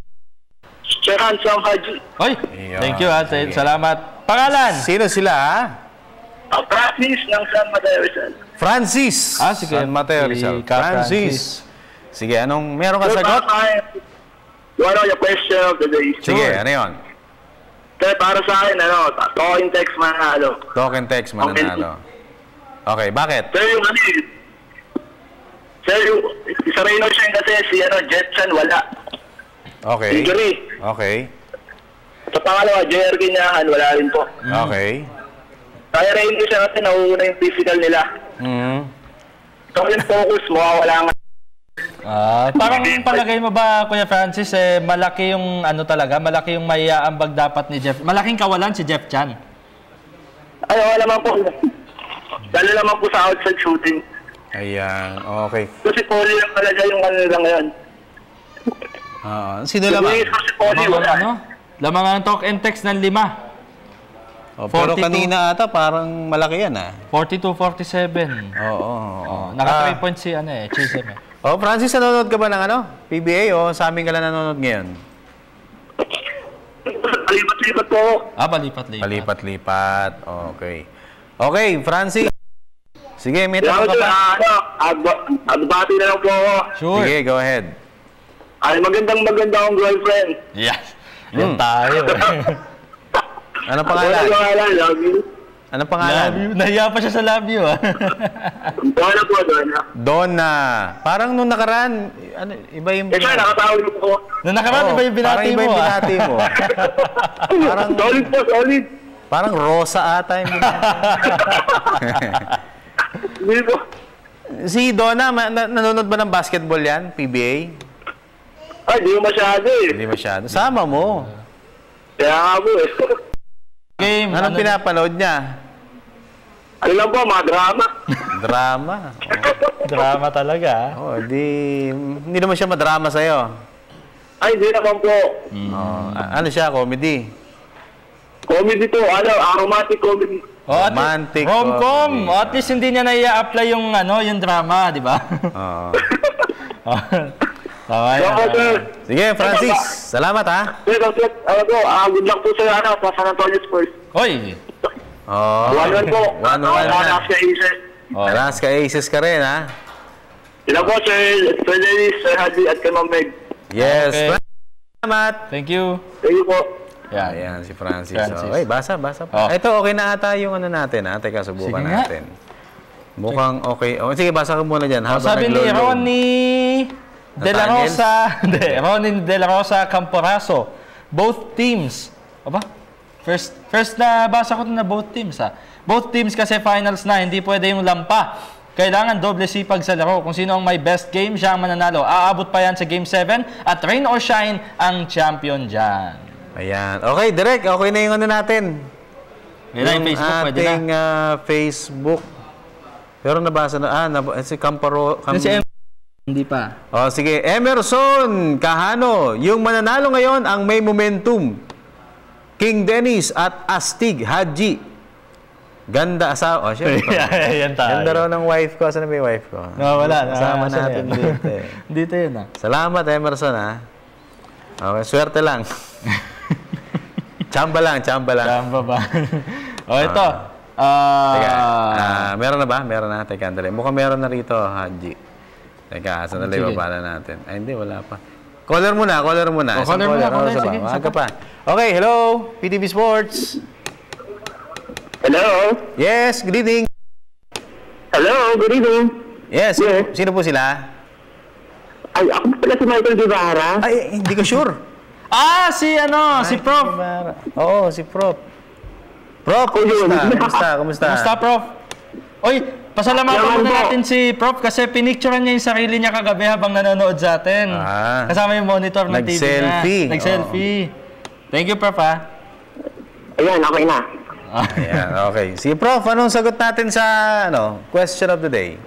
Shahan Sam Haji. Oy, thank you, salamat. Pangalan? Sino sila, ha? Francis ng San Mateo Rizal. Francis. Sige. San Mateo Rizal. Francis. Sige, anong meron ka sagot? One of the question of the day. Sige, ano yun? Kaya para sa akin, talk and text mananalo. Talk and text mananalo. Okay, bakit? Sir, sa Reynolds siya kasi si Jetson wala. Okay. Injury. Okay. Sa pangalawa, JR Kinyahan, wala rin po. Okay. Kaya Reynolds siya kasi nauuna yung physical nila. So yung focus mo, wala nga. Parang palagay mo ba, Kuya Francis, malaki yung malaki yung maiaambag dapat ni Jeff. Malaking kawalan si Jeff Chan. Ay, wala naman po. Lalo naman po sa outside shooting. Ayan, okay. Kasi Poli lang talaga yung kanila ngayon. Sino lamang? Lamang ang talk and text ng 5. Pero kanina ata parang malaki yan, 42-47. Oo. Naka 3 points si Chisholm. Francis, nanonood ka ba ng PBA o sa amin ka lang nanonood ngayon? Palipat-lipat po. Palipat-lipat. Palipat-lipat. Okay. Okay, Francis. Sige, may tanong ka pa. Agbati na lang po ako. Sure. Sige, go ahead. Ay, maganda akong girlfriend. Yes. Yan tayo. Anong pangalan? Love you. Anong pangalan? Love you. Nahiya pa siya sa love you, Donna po, Donna. Donna. Parang nung nakaraan, iba yung... Siya, nakatawag po. Nung nakaraan, iba yung binati mo, Parang iba yung binati mo. Parang... Solid po, solid. Parang Rosa ata yung binati. Hindi po. Si Donna, nanonood ba ng basketball yan? PBA? Ay, di masyado Hindi masyado. Sama mo. Kaya nga po Game. Anong pinapanood niya? Ano lang po, mga drama. Drama? Drama talaga. Hindi naman siya madrama sa'yo. Ay, hindi naman po. Ano siya? Comedy? Comedy po. Aromatic comedy. Romantic rom-com. At least hindi niya na-i-apply yung drama, di ba? Sige, Francis. Salamat, ha? Good luck po sa San Antonio Spurs. Hoy! 1-1 po. 1-1 na. Alaska Aces. Alaska Aces ka rin, ha? Ilan po, Sir Dennis, Sir Hadi, at kay Ma'am Meg. Yes. Salamat. Thank you. Thank you po. Ayan, si Francis. Ay, basa pa. Ito, okay na ata yung natin, ha? Teka, subukan natin. Mukhang okay. Sige, basa ka muna dyan. Sabi ni Ronnie De La Rosa, Ronnie De La Rosa Camporaso, both teams. First na basa ko na both teams, Both teams kasi finals na, hindi pwede yung lampa. Kailangan doble sipag sa laro. Kung sino ang may best game, siya ang mananalo. Aabot pa yan sa Game 7 at rain or shine ang champion dyan. Ayan. Okay, Direk. Okay na yung natin. Yung Facebook, pwede na. Ating Facebook. Pero nabasa na. Si Camparo. Hindi pa. Sige. Emerson Kahano. Yung mananalo ngayon ang may momentum. King Dennis at Astig Haji. Ganda asawa. Yan tayo. Ganda raw ng wife ko. Saan na may wife ko? Wala. Kasama natin dito. Dito yun, Salamat, Emerson, Okay, swerte lang. Chamba lang. Chamba ba? Ito. Teka, meron na ba? Meron na. Teka, andali. Mukhang meron na rito, Haji. Teka, sandali, babala natin. Ay, hindi, wala pa. Caller muna. Caller muna. Sige, Waga pa. Okay, hello. PTV Sports. Hello. Yes, good evening. Hello, good evening. Yes, sino po sila? Ay, ako pala si Michael Guevara. Ay, hindi ko sure. Si Prof. Oo, si Prof. Prof, kumusta? Kumusta, Prof? Oy, pasalamatan muna natin si Prof kasi pinicturean niya yung sarili niya kagabi habang nanonood sa atin. Kasama yung monitor ng TV niya. Nag-selfie. Thank you, Prof, Ayan, okay na. Ayan, okay. Si Prof, anong sagot natin sa question of the day?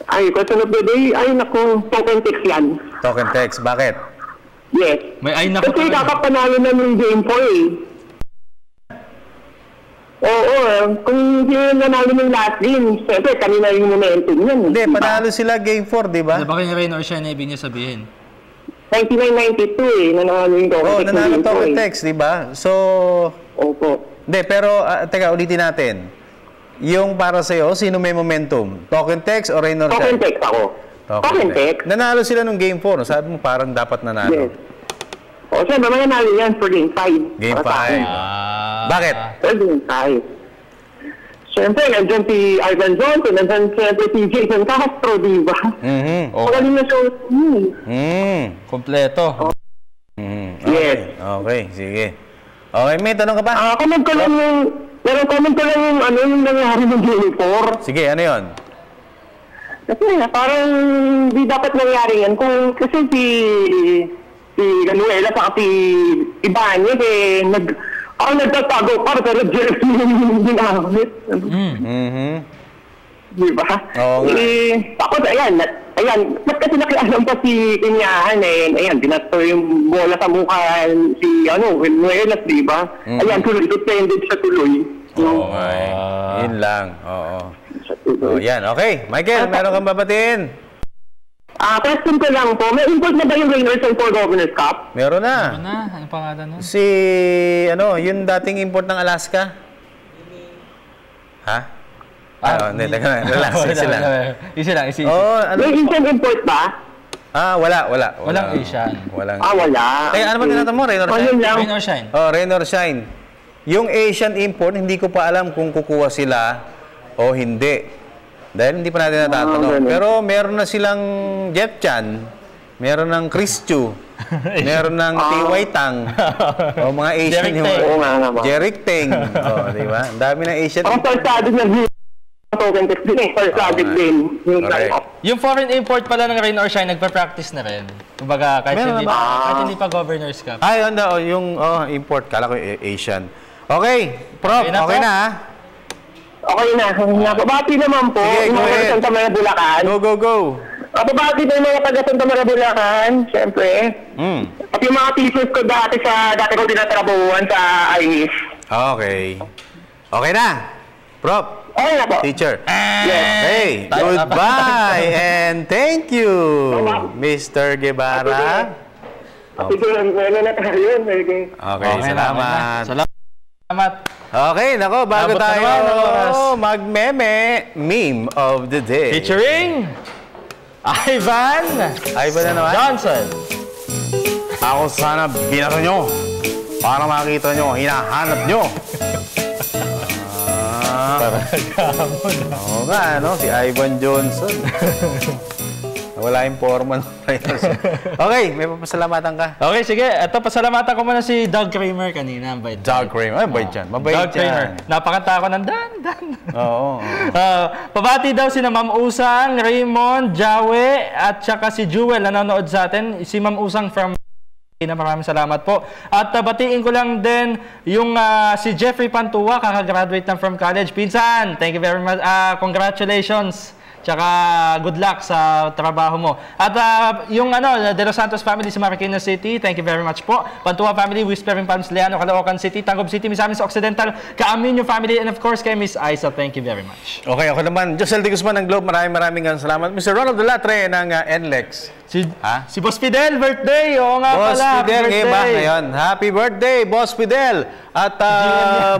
Ay, question of the day, ay naku, token text yan. Token text, bakit? Yes. May ay naku. Kasi kakapanalo na ng game 4 eh. Oo, kung hindi nanalo ng last game, siyempre kanina yung momentum yan. Hindi, panalo sila game 4, di ba? Ano ba kayo rain or shine na ibig niya sabihin? 99-92 eh, nanalo yung token text. Nanalo token text, di ba? So, opo. Hindi, pero, teka, ulitin natin. Yung para sa'yo, sino may momentum? Token text o rain or shine? Token text ako. Token text. Nanalo sila nung game 4, sabi mo parang dapat nanalo. Yes. O, siyempre, mananalo yan for game 5. Game 5. Bakit? For game 5. Siyempre, nandiyan si Ivan Johnson, nandiyan siyempre si Jason Castro, di ba? Magaling na show. Kompleto. Yes. Okay, sige. Okay, may tanong ka pa? Comment ko lang yung yung nangyari ng game 4. Sige, ano yun? Kasi parang di dapat nangyari yan. Kasi si Ganuela sa si Ibanez nagtatago para pero direct yung ginamit. Di ba? Oo nga. Tapos ayan, ba't kasi nakialam pa si Inyahan ayan, dinasto yung bola sa mukha si Ganuela, di ba? Ayan, tuloy, suspended siya tuloy. Okay. Yun lang. Oo. Yan, okay. Michael, meron kang babatiin? Question ko lang po, may import na ba yung Raynor Shine for Governor's Cup? Meron na. Ano pangalan nun? Si, yung dating import ng Alaska? Ha? Hindi, teka na. Relax, easy lang. May Asian import ba? Wala. Walang Asian. Wala. Wala. Ano ba tinatanong mo? Raynor Shine? Raynor Shine. Raynor Shine. Yung Asian import, hindi ko pa alam kung kukuha sila o hindi. Dahil hindi pa natin natatanong. Pero meron na silang Jeff Chan, meron ng Chris Chu, meron ng T.Y. Tang, o mga Asian yung Jerick Teng. Di ba? Ang dami ng Asian. Ang first din token text din first din. Yung foreign import pala ng Rain or Shine, nagpa-practice na rin. Kumbaga, kahit hindi pa Governor's Cup. Yung import, kala ko Asian. Okay, Prof, okay na ha? Okay na. Babati naman po. Sige, yung mga Santa Maria Bulacan. Go. Babati po yung mga taga Santa Maria Bulacan, siyempre. At yung mga teachers ko dati ko tinatrabuhan sa INIS. Okay. Okay na. Prof. Okay na po. Teacher. Yes. Hey, goodbye and thank you, Mr. Guevara. Okay, salamat. Okay, nako, bago tayo meme of the day. Featuring Ivan na naman? Johnson. Ako sana binato nyo para makita nyo, hinahanap nyo. Oo nga, si Ivan Johnson. Wala yung forma ng players. Okay, may papasalamatan ka. Okay, sige. Ito, pasalamatan ko muna si Doug Kramer kanina. Doug Kramer? Mabait yan. Doug Kramer. Napakanta ko ng Dan. Oo. Pabati daw si Ma'am Usang, Raymond, Jawe, at saka si Jewel nanonood sa atin. Si Ma'am Usang from maraming salamat po. At batiin ko lang din yung si Jeffrey Pantua, kakagraduate na from college. Pinsan, thank you very much. Congratulations. Tsaka good luck sa trabaho mo. At yung De Los Santos family sa Marikina City, thank you very much po. Pantua family, Whispering Palms, Leano, Caloocan City, Tangub City, Misamis Occidental, Kaaminyo family, and of course kay Miss Aiza, thank you very much. Okay, ako naman. Josel de Guzman ng Globe, maraming salamat. Mr. Ronald Delatre ng NLEX. Si Boss Fidel, birthday! Oo nga Boss pala, Fidel, birthday! Ngayon, happy birthday, Boss Fidel! At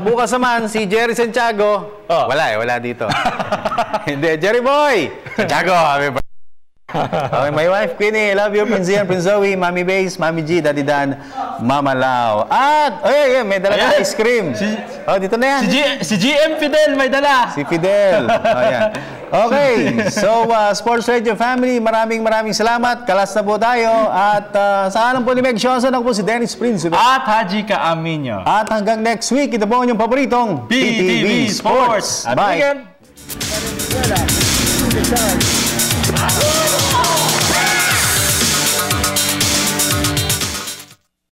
bukas naman, si Jerry Santiago. Wala dito. Hindi, Jerry Boy! Santiago, happy birthday! Okay, my wife, Queenie, love you, Prince Ian, Prince Zoe, Mami Bays, Mami G, Daddy Dan, Mama Lau. At, may dala na ice cream. Dito na yan. Si GM Fidel, may dala. Si Fidel. Ayan. Okay, so Sports Radio Family, maraming salamat. Kalas na po tayo. At sa alam po ni Meg Johnson, ako po si Dennis Prince. At Haji Kaaminyo. At hanggang next week, ito po ang inyong paboritong PTV Sports. Bye. Bye.